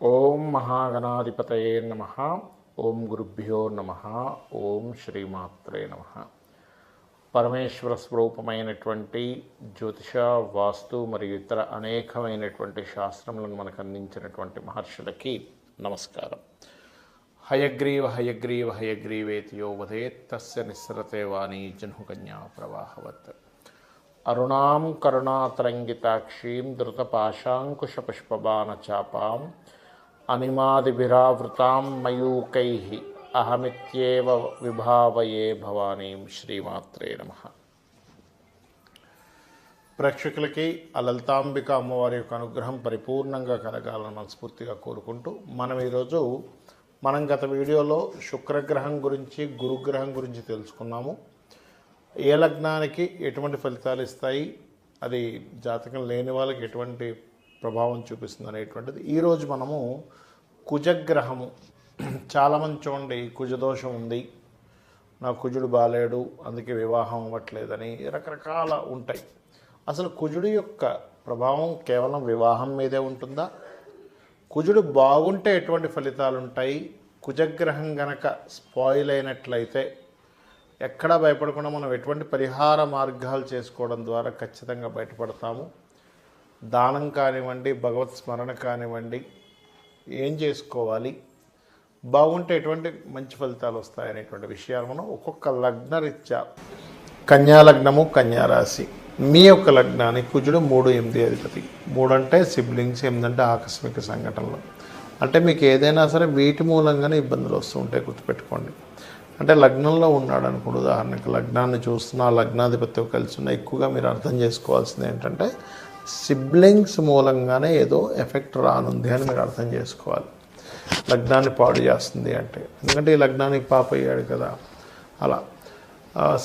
ఓం మహాగణాధిపతయే నమః. ఓం గురుభ్యో నమః. ఓం శ్రీమాత్రే నమః. పరమేశ్వర స్వరూపమైనటువంటి జ్యోతిష, వాస్తు మరియు ఇతర అనేకమైనటువంటి శాస్త్రములను మనకు అందించినటువంటి మహర్షులకి నమస్కారం. హయగ్రీవ హయగ్రీవ హయగ్రీవేతి యో వదేత్ తస్య నిస్సరతే వాణీ జహ్నుకన్యా ప్రవాహవత్. అరుణాం కరుణాతరంగితాక్షీం ధృతపాశాంకుశపుష్పబాణచాపాం అనిమాదిభిరావృతాం మయూకైః అహమిత్యేవ విభావయే భవానీం. శ్రీమాత్రే నమః. ప్రేక్షకులకి ఆ లలితాంబిక అమ్మవారి యొక్క అనుగ్రహం పరిపూర్ణంగా కలగాలని మనస్ఫూర్తిగా కోరుకుంటూ మనం గత వీడియోలో శుక్రగ్రహం గురించి, గురుగ్రహం గురించి తెలుసుకున్నాము. ఏ లగ్నానికి ఎటువంటి ఫలితాలు ఇస్తాయి, అది జాతకం లేని వాళ్ళకి ఎటువంటి ప్రభావం చూపిస్తుంది అనేటువంటిది. ఈరోజు మనము కుజగ్రహము, చాలామంది చూడండి కుజదోషం ఉంది, నా కుజుడు బాలేడు అందుకే వివాహం అవ్వట్లేదని రకరకాల ఉంటాయి. అసలు కుజుడు యొక్క ప్రభావం కేవలం వివాహం మీదే ఉంటుందా? కుజుడు బాగుంటే ఎటువంటి ఫలితాలు ఉంటాయి? కుజగ్రహం గనక స్పాయిల్ అయినట్లయితే ఎక్కడా భయపడకుండా మనం ఎటువంటి పరిహార మార్గాలు చేసుకోవడం ద్వారా ఖచ్చితంగా బయటపడతాము. దానం కానివ్వండి, భగవత్ స్మరణ కానివ్వండి, ఏం చేసుకోవాలి, బాగుంటే ఎటువంటి మంచి ఫలితాలు వస్తాయనేటువంటి విషయాలు మనం ఒక్కొక్క లగ్నరీత్యా, కన్యాలగ్నము, కన్యారాశి, మీ యొక్క లగ్నానికి కుజుడు 3-8 అధిపతి. 3 అంటే సిబ్లింగ్స్, 8 అంటే ఆకస్మిక సంఘటనలు. అంటే మీకు ఏదైనా సరే వీటి మూలంగానే ఇబ్బందులు వస్తూ ఉంటాయి, గుర్తుపెట్టుకోండి. అంటే లగ్నంలో ఉన్నాడు అనుకోండి, ఉదాహరణకు లగ్నాన్ని చూస్తున్నా లగ్నాధిపతితో కలిసి ఉన్న, ఎక్కువగా మీరు అర్థం చేసుకోవాల్సింది ఏంటంటే సిబ్లింగ్స్ మూలంగానే ఏదో ఎఫెక్ట్ రానుంది అని మీరు అర్థం చేసుకోవాలి. లగ్నాన్ని పాడు చేస్తుంది అంటే, ఎందుకంటే ఈ లగ్నానికి పాప అయ్యాడు కదా. అలా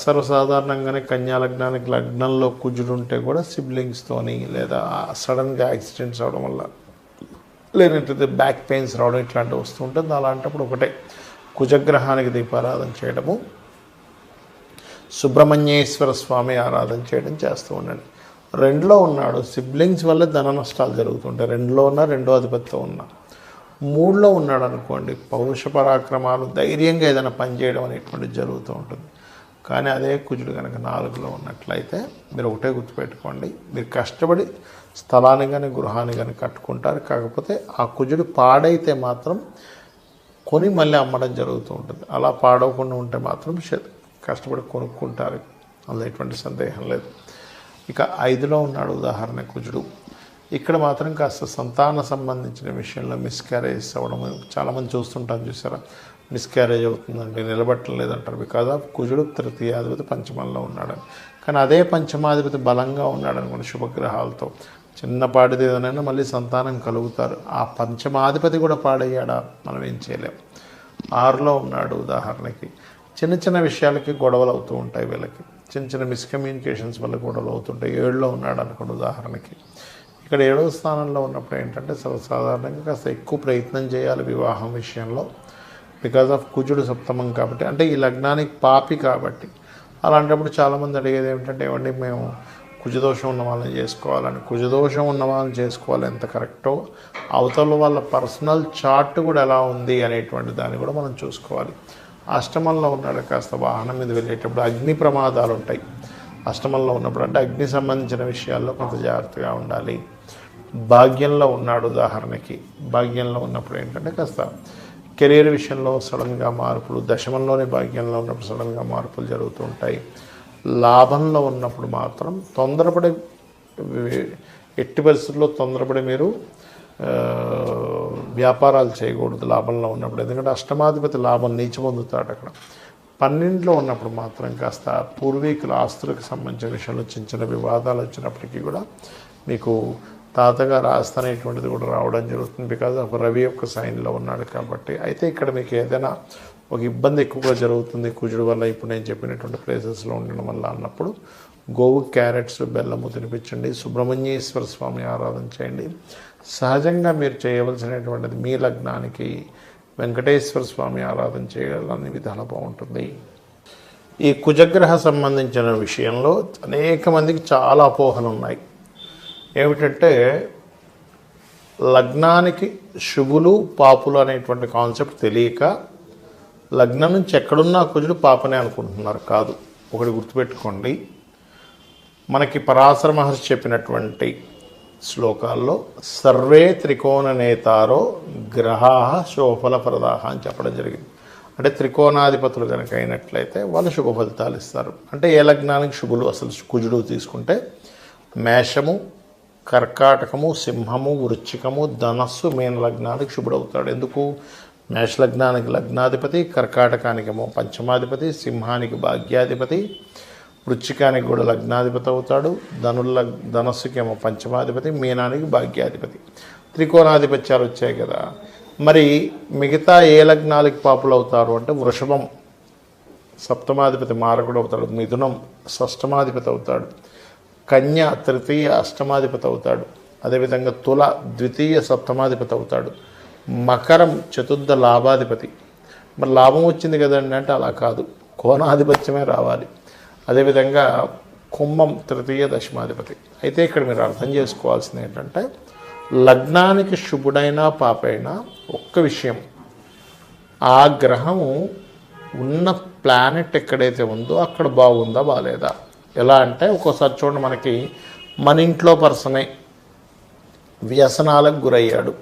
సర్వసాధారణంగానే కన్యా లగ్నానికి లగ్నంలో కుజుడు ఉంటే కూడా సిబ్లింగ్స్తోని, లేదా సడన్గా యాక్సిడెంట్స్ అవడం వల్ల, లేదంటే బ్యాక్ పెయిన్స్ రావడం ఇట్లాంటివి వస్తూ ఉంటుంది. అలాంటప్పుడు ఒకటే, కుజగ్రహానికి దీపారాధన చేయడము, సుబ్రహ్మణ్యేశ్వర స్వామి ఆరాధన చేయడం చేస్తూ ఉండండి. 2లో ఉన్నాడు, సిబ్లింగ్స్ వల్ల ధన నష్టాలు జరుగుతుంటాయి. 2లో ఉన్న, 2వ అధిపతితో ఉన్న. 3లో ఉన్నాడు అనుకోండి, పౌరుష పరాక్రమాలు, ధైర్యంగా ఏదైనా పని చేయడం అనేటువంటిది జరుగుతూ ఉంటుంది. కానీ అదే కుజుడు కనుక 4లో ఉన్నట్లయితే మీరు ఒకటే గుర్తుపెట్టుకోండి, మీరు కష్టపడి స్థలాన్ని కానీ గృహాన్ని కానీ కట్టుకుంటారు. కాకపోతే ఆ కుజుడు పాడైతే మాత్రం కొని మళ్ళీ అమ్మడం జరుగుతూ ఉంటుంది. అలా పాడవకుండా ఉంటే మాత్రం కష్టపడి కొనుక్కుంటారు, అందులో ఎటువంటి సందేహం లేదు. ఇక 5లో ఉన్నాడు ఉదాహరణ కుజుడు. ఇక్కడ మాత్రం కాస్త సంతాన సంబంధించిన విషయంలో మిస్క్యారేజ్ అవ్వడం చాలామంది చూస్తుంటాను, చూసారా? మిస్క్యారేజ్ అవుతుందండి, నిలబట్టం లేదంటారు. బికాజ్ ఆఫ్ కుజుడు తృతీయాధిపతి పంచమంలో ఉన్నాడని. కానీ అదే పంచమాధిపతి బలంగా ఉన్నాడు అనుకోండి, శుభగ్రహాలతో చిన్నపాటిది ఏదైనా మళ్ళీ సంతానం కలుగుతారు. ఆ పంచమాధిపతి కూడా పాడయ్యాడా, మనం ఏం చేయలేం. 6లో ఉన్నాడు ఉదాహరణకి, చిన్న చిన్న విషయాలకి గొడవలు అవుతూ ఉంటాయి వీళ్ళకి, చిన్న చిన్న మిస్కమ్యూనికేషన్స్ వల్ల గొడవలు అవుతుంటాయి. 7లో ఉన్నాడు అనుకోండి ఉదాహరణకి. ఇక్కడ 7వ స్థానంలో ఉన్నప్పుడు ఏంటంటే సర్వసాధారణంగా కాస్త ఎక్కువ ప్రయత్నం చేయాలి వివాహం విషయంలో, బికాజ్ ఆఫ్ కుజుడు సప్తమం కాబట్టి, అంటే ఈ లగ్నానికి పాపి కాబట్టి. అలాంటప్పుడు చాలామంది అడిగేది ఏమిటంటే, ఏమండి మేము కుజదోషం ఉన్న వాళ్ళని చేసుకోవాలని. కుజదోషం ఉన్న వాళ్ళని చేసుకోవాలి ఎంత కరెక్టో, అవతల వాళ్ళ పర్సనల్ చార్ట్ కూడా ఎలా ఉంది అనేటువంటి దాన్ని కూడా మనం చూసుకోవాలి. అష్టమంలో ఉన్నాడు, కాస్త వాహనం మీద వెళ్ళేటప్పుడు అగ్ని ప్రమాదాలు ఉంటాయి. అష్టమంలో ఉన్నప్పుడు అంటే అగ్ని సంబంధించిన విషయాల్లో కొంత జాగ్రత్తగా ఉండాలి. భాగ్యంలో ఉన్నాడు ఉదాహరణకి, భాగ్యంలో ఉన్నప్పుడు ఏంటంటే కాస్త కెరీర్ విషయంలో సడన్గా మార్పులు, దశమంలోనే భాగ్యంలో ఉన్నప్పుడు సడన్గా మార్పులు జరుగుతూ ఉంటాయి. లాభంలో ఉన్నప్పుడు మాత్రం తొందరపడి, ఎట్టి పరిస్థితుల్లో తొందరపడి మీరు వ్యాపారాలు చేయకూడదు లాభంలో ఉన్నప్పుడు, ఎందుకంటే అష్టమాధిపతి లాభం నీచ పొందుతాడు అక్కడ. 12లో ఉన్నప్పుడు మాత్రం కాస్త పూర్వీకుల ఆస్తులకు సంబంధించిన విషయంలో చిన్న చిన్న వివాదాలు వచ్చినప్పటికీ కూడా మీకు తాతగారు ఆస్తి అనేటువంటిది కూడా రావడం జరుగుతుంది, బికాజ్ ఆఫ్ రవి యొక్క సైన్లో ఉన్నాడు కాబట్టి. అయితే ఇక్కడ మీకు ఏదైనా ఒక ఇబ్బంది ఎక్కువగా జరుగుతుంది కుజుడు వల్ల, ఇప్పుడు నేను చెప్పినటువంటి ప్లేసెస్లో ఉండడం వల్ల అన్నప్పుడు గోవు క్యారెట్స్, బెల్లము తినిపించండి, సుబ్రహ్మణ్యేశ్వర స్వామి ఆరాధన చేయండి. సహజంగా మీరు చేయవలసినటువంటిది మీ లగ్నానికి వెంకటేశ్వర స్వామి ఆరాధన చేయాలని విధాలు బాగుంటుంది. ఈ కుజగ్రహ సంబంధించిన విషయంలో అనేక మందికి చాలా అపోహలు ఉన్నాయి. ఏమిటంటే లగ్నానికి శుభులు పాపులు అనేటువంటి కాన్సెప్ట్ తెలియక లగ్నం నుంచి ఎక్కడున్నా కుజుడు పాపనే అనుకుంటున్నారు. కాదు, ఒకటి గుర్తుపెట్టుకోండి, మనకి పరాశర మహర్షి చెప్పినటువంటి శ్లోకాల్లో సర్వే త్రికోణ నేతారో గ్రహా శుభఫలప్రదాహ అని చెప్పడం జరిగింది. అంటే త్రికోణాధిపతులు కనుక అయినట్లయితే వాళ్ళు శుభ ఫలితాలు ఇస్తారు. అంటే ఏ లగ్నానికి శుభులు అసలు కుజుడు తీసుకుంటే మేషము, కర్కాటకము, సింహము, వృశ్చికము, ధనస్సు, మీన లగ్నానికి శుభుడవుతాడు. ఎందుకు? మేష లగ్నానికి లగ్నాధిపతి, కర్కాటకానికేమో పంచమాధిపతి, సింహానికి భాగ్యాధిపతి, వృశ్చికానికి కూడా లగ్నాధిపతి అవుతాడు, ధనస్సుకేమో పంచమాధిపతి, మీనానికి భాగ్యాధిపతి. త్రికోణాధిపత్యాలు వచ్చాయి కదా. మరి మిగతా ఏ లగ్నాలకి పాపులు అవుతారు అంటే వృషభం సప్తమాధిపతి మారకుడు అవుతాడు, మిథునం షష్టమాధిపతి అవుతాడు, కన్య తృతీయ అష్టమాధిపతి అవుతాడు, అదేవిధంగా తుల ద్వితీయ సప్తమాధిపతి అవుతాడు, మకరం చతుర్థ లాభాధిపతి. మరి లాభం వచ్చింది కదండి అంటే అలా కాదు, కోణాధిపత్యమే రావాలి. అదేవిధంగా కుంభం తృతీయ దశమాధిపతి. అయితే ఇక్కడ మీరు అర్థం చేసుకోవాల్సింది ఏంటంటే లగ్నానికి శుభుడైనా పాపైనా ఒక్క విషయం, ఆ గ్రహము ఉన్న ప్లానెట్ ఎక్కడైతే ఉందో అక్కడ బాగుందా బాగాలేదా. ఎలా అంటే ఒక్కోసారి చూడండి, మనకి మన ఇంట్లో పర్సనే వ్యసనాలకు గురయ్యాడు,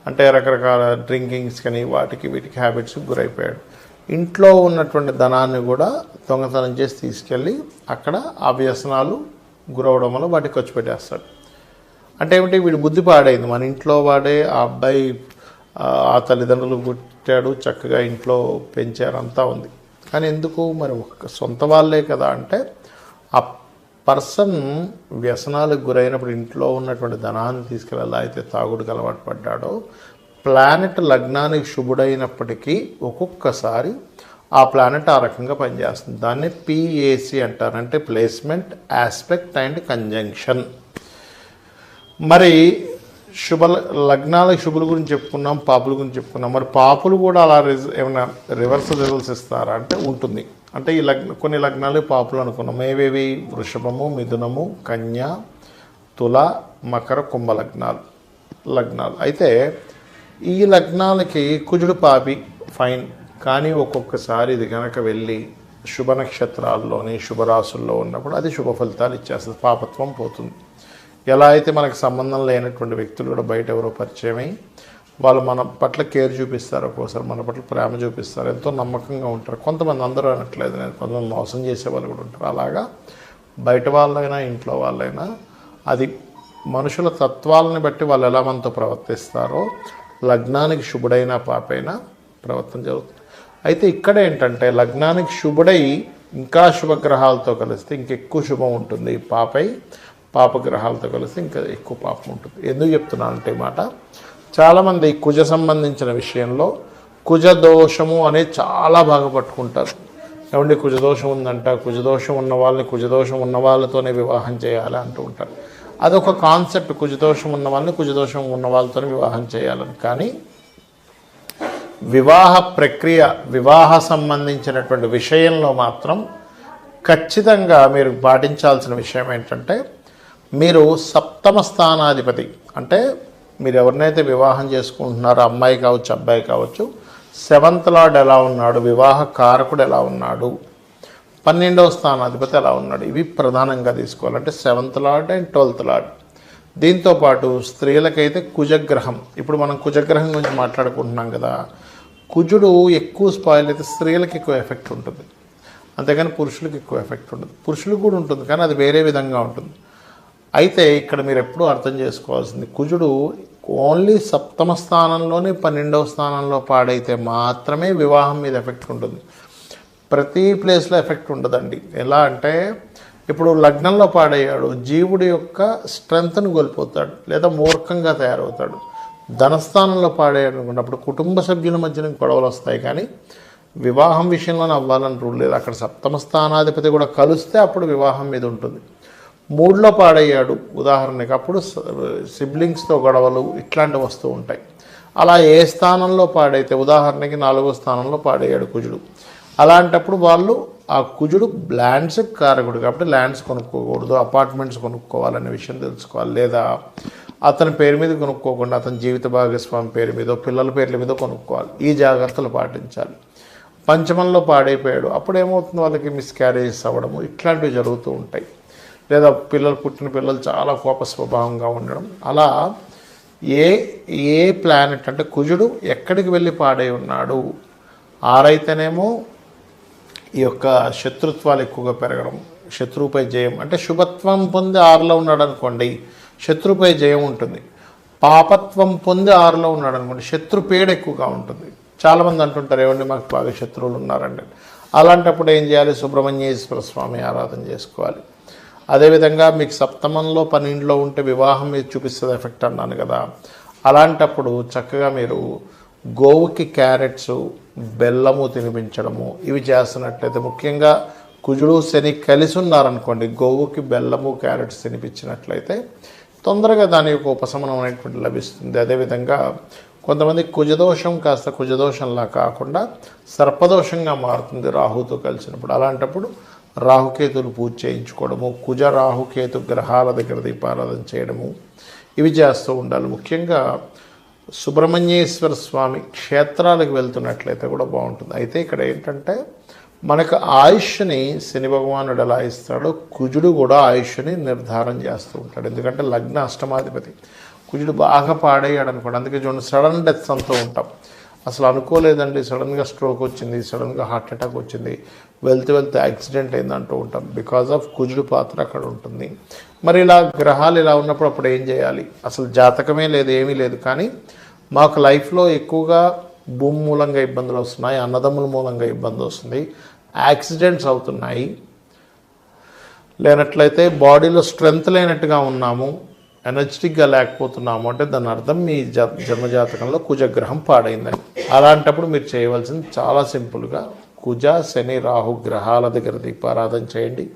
అంటే రకరకాల డ్రింకింగ్స్ కానీ వాటికి వీటికి హ్యాబిట్స్కి గురైపోయాడు. ఇంట్లో ఉన్నటువంటి ధనాన్ని కూడా దొంగతనం చేసి తీసుకెళ్ళి అక్కడ ఆ వ్యసనాలు గురవడం వల్ల వాటికి ఖర్చు పెట్టేస్తాడు. అంటే ఏమిటి, వీడి బుద్ధి పాడైంది. మన ఇంట్లో వాడే ఆ అబ్బాయి ఆ తల్లిదండ్రులు పుట్టాడు, చక్కగా ఇంట్లో పెంచారు, అంతా ఉంది. కానీ ఎందుకు మరి సొంత వాళ్ళే కదా అంటే ఆ పర్సన్ వ్యసనాలకు గురైనప్పుడు ఇంట్లో ఉన్నటువంటి ధనాన్ని తీసుకెళ్ళి ఎలా అయితే తాగుడుకు అలవాటు పడ్డాడో, ప్లానెట్ లగ్నానికి శుభుడైనప్పటికీ ఒక్కొక్కసారి ఆ ప్లానెట్ ఆ రకంగా పనిచేస్తుంది. దాన్ని PAC అంటారు, అంటే ప్లేస్మెంట్, ఆస్పెక్ట్ అండ్ కంజంక్షన్. మరి లగ్నాలకు శుభుల గురించి చెప్పుకున్నాం, పాపుల గురించి చెప్పుకున్నాం. మరి పాపులు కూడా అలా ఏమైనా రివర్స్ రిజల్ట్స్ ఇస్తారా అంటే ఉంటుంది. అంటే ఈ కొన్ని లగ్నాలు పాపులు అనుకున్నాం. ఏవేవి? వృషభము, మిథునము, కన్య, తుల, మకర, కుంభ లగ్నాలు. అయితే ఈ లగ్నాలకి కుజుడు పాపి, ఫైన్. కానీ ఒక్కొక్కసారి ఇది కనుక వెళ్ళి శుభ నక్షత్రాల్లోని శుభరాశుల్లో ఉన్నప్పుడు అది శుభ ఫలితాలు ఇచ్చేస్తుంది, పాపత్వం పోతుంది. ఎలా అయితే మనకు సంబంధం లేనటువంటి వ్యక్తులు కూడా బయట ఎవరో పరిచయమై వాళ్ళు మన పట్ల కేర్ చూపిస్తారు, ఒక్కోసారి మన పట్ల ప్రేమ చూపిస్తారు, ఎంతో నమ్మకంగా ఉంటారు. కొంతమంది, అందరూ అనట్లేదు నేను, కొంతమంది మోసం చేసే వాళ్ళు కూడా ఉంటారు. అలాగా బయట వాళ్ళైనా ఇంట్లో వాళ్ళైనా అది మనుషుల తత్వాలని బట్టి వాళ్ళు ఎలా మనతో ప్రవర్తిస్తారో లగ్నానికి శుభుడైనా పాపైనా ప్రవర్తన జరుగుతుంది. అయితే ఇక్కడ ఏంటంటే లగ్నానికి శుభుడై ఇంకా శుభగ్రహాలతో కలిస్తే ఇంకెక్కువ శుభం ఉంటుంది, పాపగ్రహాలతో కలిస్తే ఇంకా ఎక్కువ పాపం ఉంటుంది. ఎందుకు చెప్తున్నానంటే మాట, చాలామంది కుజ సంబంధించిన విషయంలో కుజదోషము అనేది చాలా బాగా పట్టుకుంటారు. ఏమంటే కుజదోషం ఉందంట, కుజదోషం ఉన్న వాళ్ళని కుజదోషం ఉన్న వాళ్ళతోనే వివాహం చేయాలి అంటూ ఉంటారు. అదొక కాన్సెప్ట్, కుజదోషం ఉన్న వాళ్ళని కుజదోషం ఉన్న వాళ్ళతోనే వివాహం చేయాలని. కానీ వివాహ ప్రక్రియ, వివాహ సంబంధించినటువంటి విషయంలో మాత్రం ఖచ్చితంగా మీరు పాటించాల్సిన విషయం ఏంటంటే, మీరు సప్తమ స్థానాధిపతి, అంటే మీరు ఎవరినైతే వివాహం చేసుకుంటున్నారో అమ్మాయి కావచ్చు అబ్బాయి కావచ్చు, 7th లార్డ్ ఎలా ఉన్నాడు, వివాహ కారకుడు ఎలా ఉన్నాడు, 12వ స్థానాధిపతి ఎలా ఉన్నాడు, ఇవి ప్రధానంగా తీసుకోవాలంటే 7th lord and 12th lord. దీంతోపాటు స్త్రీలకైతే కుజగ్రహం, ఇప్పుడు మనం కుజగ్రహం గురించి మాట్లాడుకుంటున్నాం కదా, కుజుడు ఎక్కువ స్పాయిల్ అయితే స్త్రీలకు ఎక్కువ ఎఫెక్ట్ ఉంటుంది, అంతేగాని పురుషులకు ఎక్కువ ఎఫెక్ట్ ఉండదు. పురుషులకు కూడా ఉంటుంది కానీ అది వేరే విధంగా ఉంటుంది. అయితే ఇక్కడ మీరు ఎప్పుడూ అర్థం చేసుకోవాల్సింది, కుజుడు ఓన్లీ సప్తమ స్థానంలోనే 12వ స్థానంలో పాడైతే మాత్రమే వివాహం మీద ఎఫెక్ట్ ఉంటుంది, ప్రతి ప్లేస్లో ఎఫెక్ట్ ఉండదండి. ఎలా అంటే ఇప్పుడు లగ్నంలో పాడయ్యాడు, జీవుడి యొక్క స్ట్రెంగ్త్ను కోల్పోతాడు లేదా మూర్ఖంగా తయారవుతాడు. ధనస్థానంలో పాడయ్యాడు అనుకున్నప్పుడు కుటుంబ సభ్యుల మధ్యన గొడవలు వస్తాయి, కానీ వివాహం విషయంలోనే అవ్వాలని రూల్ లేదు. అక్కడ సప్తమ స్థానాధిపతి కూడా కలిస్తే అప్పుడు వివాహం మీద ఉంటుంది. 3లో పాడయ్యాడు ఉదాహరణకి, అప్పుడు సిబ్లింగ్స్తో గొడవలు ఇట్లాంటివి వస్తూ ఉంటాయి. అలా ఏ స్థానంలో పాడైతే, ఉదాహరణకి 4వ స్థానంలో పాడయ్యాడు కుజుడు, అలాంటప్పుడు వాళ్ళు ఆ కుజుడు ల్యాండ్స్ కారకుడు కాబట్టి ల్యాండ్స్ కొనుక్కోకూడదు, అపార్ట్మెంట్స్ కొనుక్కోవాలనే విషయం తెలుసుకోవాలి. లేదా అతని పేరు మీద కొనుక్కోకుండా అతని జీవిత భాగస్వామి పేరు మీదో పిల్లల పేర్ల మీద కొనుక్కోవాలి. ఈ జాగ్రత్తలు పాటించాలి. పంచమంలో పాడైపోయాడు, అప్పుడు ఏమవుతుంది, వాళ్ళకి మిస్క్యారేజెస్ అవ్వడము ఇట్లాంటివి జరుగుతూ ఉంటాయి. లేదా పుట్టిన పిల్లలు చాలా కోప స్వభావంగా ఉండడం. అలా ఏ ప్లానెట్ అంటే కుజుడు ఎక్కడికి వెళ్ళి పాడై ఉన్నాడు, ఆరైతేనేమో ఈ యొక్క శత్రుత్వాలు ఎక్కువగా పెరగడం, శత్రువుపై జయం అంటే శుభత్వం పొంది 6లో ఉన్నాడు అనుకోండి శత్రువుపై జయం ఉంటుంది. పాపత్వం పొంది 6లో ఉన్నాడు అనుకోండి శత్రుపీడ ఎక్కువగా ఉంటుంది. చాలామంది అంటుంటారు, ఏమండి మాకు బాగా శత్రువులు ఉన్నారండి. అలాంటప్పుడు ఏం చేయాలి, సుబ్రహ్మణ్యేశ్వర స్వామి ఆరాధన చేసుకోవాలి. అదేవిధంగా మీకు సప్తమంలో 12లో ఉంటే వివాహం మీద చూపిస్తుంది ఎఫెక్ట్ అన్నాను కదా, అలాంటప్పుడు చక్కగా మీరు గోవుకి క్యారెట్స్ బెల్లము తినిపించడము ఇవి చేస్తున్నట్లయితే, ముఖ్యంగా కుజుడు శని కలిసి ఉన్నారనుకోండి గోవుకి బెల్లము క్యారెట్స్ తినిపించినట్లయితే తొందరగా దాని యొక్క ఉపశమనం అనేటువంటి లభిస్తుంది. అదేవిధంగా కొంతమంది కుజదోషం కాస్త కుజదోషంలా కాకుండా సర్పదోషంగా మారుతుంది రాహుతో కలిసినప్పుడు. అలాంటప్పుడు రాహుకేతులు పూజ చేయించుకోవడము, కుజ రాహుకేతు గ్రహాల దగ్గర దీపారాధన చేయడము ఇవి చేస్తూ ఉండాలి. ముఖ్యంగా సుబ్రహ్మణ్యేశ్వర స్వామి క్షేత్రాలకు వెళ్తున్నట్లయితే కూడా బాగుంటుంది. అయితే ఇక్కడ ఏంటంటే మనకు ఆయుష్ని శని భగవానుడు ఎలా ఇస్తాడో కుజుడు కూడా ఆయుష్ని నిర్ధారణ చేస్తూ ఉంటాడు. ఎందుకంటే లగ్న అష్టమాధిపతి కుజుడు బాగా పాడయ్యాడు అనుకోండి. అందుకే చూడండి సడన్ డెత్స్ అంటూ ఉంటాం. అసలు అనుకోలేదండి, సడన్గా స్ట్రోక్ వచ్చింది, సడన్గా హార్ట్ అటాక్ వచ్చింది, వెళ్తే యాక్సిడెంట్ అయిందంటూ ఉంటాం. బికాజ్ ఆఫ్ కుజుడు పాత్ర అక్కడ ఉంటుంది. మరి ఇలా గ్రహాలు ఇలా ఉన్నప్పుడు అప్పుడు ఏం చేయాలి, అసలు జాతకమే లేదు, ఏమీ లేదు, కానీ మాకు లైఫ్లో ఎక్కువగా భూమి మూలంగా ఇబ్బందులు వస్తున్నాయి, అన్నదమ్ముల మూలంగా ఇబ్బంది వస్తుంది, యాక్సిడెంట్స్ అవుతున్నాయి, లేనట్లయితే బాడీలో స్ట్రెంగ్త్ లేనట్టుగా ఉన్నాము, ఎనర్జెటిక్గా లేకపోతున్నాము అంటే దాని అర్థం మీ జన్మజాతకంలో కుజగ్రహం పాడైందని. అలాంటప్పుడు మీరు చేయవలసింది చాలా సింపుల్గా కుజ శని రాహు గ్రహాల దగ్గర దీపారాధన చేయండి.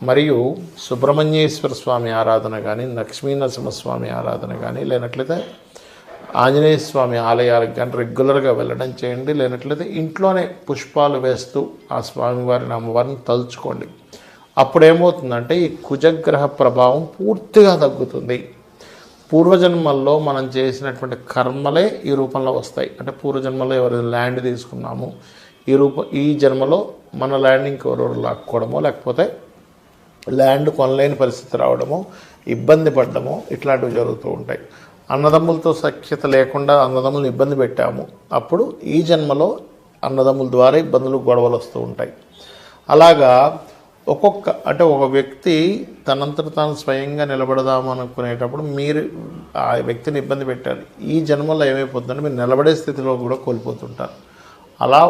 మరియు సుబ్రహ్మణ్యేశ్వర స్వామి ఆరాధన కానీ, లక్ష్మీనరసింహస్వామి ఆరాధన కానీ, లేనట్లయితే ఆంజనేయ స్వామి ఆలయాలకు కానీ రెగ్యులర్గా వెళ్ళడం చేయండి. లేనట్లయితే ఇంట్లోనే పుష్పాలు వేస్తూ ఆ స్వామివారిని అమ్మవారిని తలుచుకోండి. అప్పుడు ఏమవుతుందంటే ఈ కుజగ్రహ ప్రభావం పూర్తిగా తగ్గుతుంది. పూర్వజన్మల్లో మనం చేసినటువంటి కర్మలే ఈ రూపంలో వస్తాయి. అంటే పూర్వజన్మలో ఎవరైనా ల్యాండ్ తీసుకున్నాము, ఈ జన్మలో మన ల్యాండ్ ఇంకెవరెవరు లాక్కోవడమో, లేకపోతే ల్యాండ్ కొనలేని పరిస్థితి రావడమో, ఇబ్బంది పడ్డమో ఇట్లాంటివి జరుగుతూ ఉంటాయి. అన్నదమ్ములతో సఖ్యత లేకుండా అన్నదమ్ములను ఇబ్బంది పెట్టాము, అప్పుడు ఈ జన్మలో అన్నదమ్ముల ద్వారా ఇబ్బందులు గొడవలు వస్తూ ఉంటాయి. అలాగా ఒక వ్యక్తి తనంతట తాను స్వయంగా నిలబడదాము అనుకునేటప్పుడు మీరు ఆ వ్యక్తిని ఇబ్బంది పెట్టారు. ఈ జన్మలో ఏమైపోతుందంటే మీరు నిలబడే స్థితిలో కూడా కోల్పోతుంటారు. అలా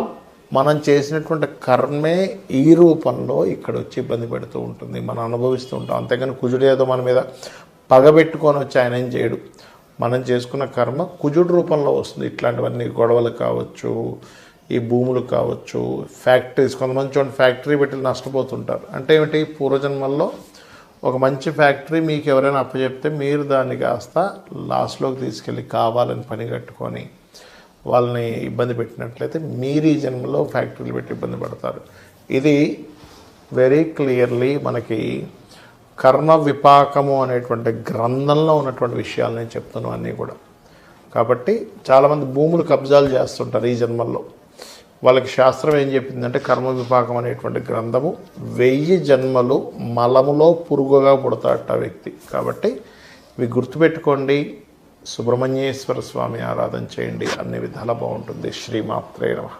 మనం చేసినటువంటి కర్మే ఈ రూపంలో ఇక్కడ వచ్చి ఇబ్బంది పెడుతూ ఉంటుంది, మనం అనుభవిస్తూ ఉంటాం. అంతేగాని కుజుడు ఏదో మన మీద పగబెట్టుకొని వచ్చి ఆయన ఏం చేయడు. మనం చేసుకున్న కర్మ కుజుడు రూపంలో వస్తుంది. ఇట్లాంటివన్నీ గొడవలు కావచ్చు, ఈ భూములు కావచ్చు, ఫ్యాక్టరీస్, కొంతమంది చూడండి ఫ్యాక్టరీ పెట్టి నష్టపోతుంటారు. అంటే ఏమిటి, పూర్వజన్మల్లో ఒక మంచి ఫ్యాక్టరీ మీకు ఎవరైనా అప్పచెప్తే మీరు దాన్ని కాస్త లాస్లోకి తీసుకెళ్ళి కావాలని పని కట్టుకొని వాళ్ళని ఇబ్బంది పెట్టినట్లయితే మీరు ఈ జన్మలో ఫ్యాక్టరీలు పెట్టి ఇబ్బంది పడతారు. ఇది వెరీ క్లియర్లీ మనకి కర్మ విపాకము అనేటువంటి గ్రంథంలో ఉన్నటువంటి విషయాలు నేను చెప్తున్నాను అన్నీ కూడా. కాబట్టి చాలామంది భూములు కబ్జాలు చేస్తుంటారు ఈ జన్మల్లో. వాళ్ళకి శాస్త్రం ఏం చెప్పిందంటే కర్మ విపాకం అనేటువంటి గ్రంథము 1000 జన్మలు మలములో పురుగుగా పుడతాడట ఆ వ్యక్తి. కాబట్టి ఇవి గుర్తుపెట్టుకోండి. సుబ్రహ్మణ్యేశ్వర స్వామి ఆరాధన చేయండి, అన్ని విధాలా బాగుంటుంది. శ్రీమాత్రే నమః.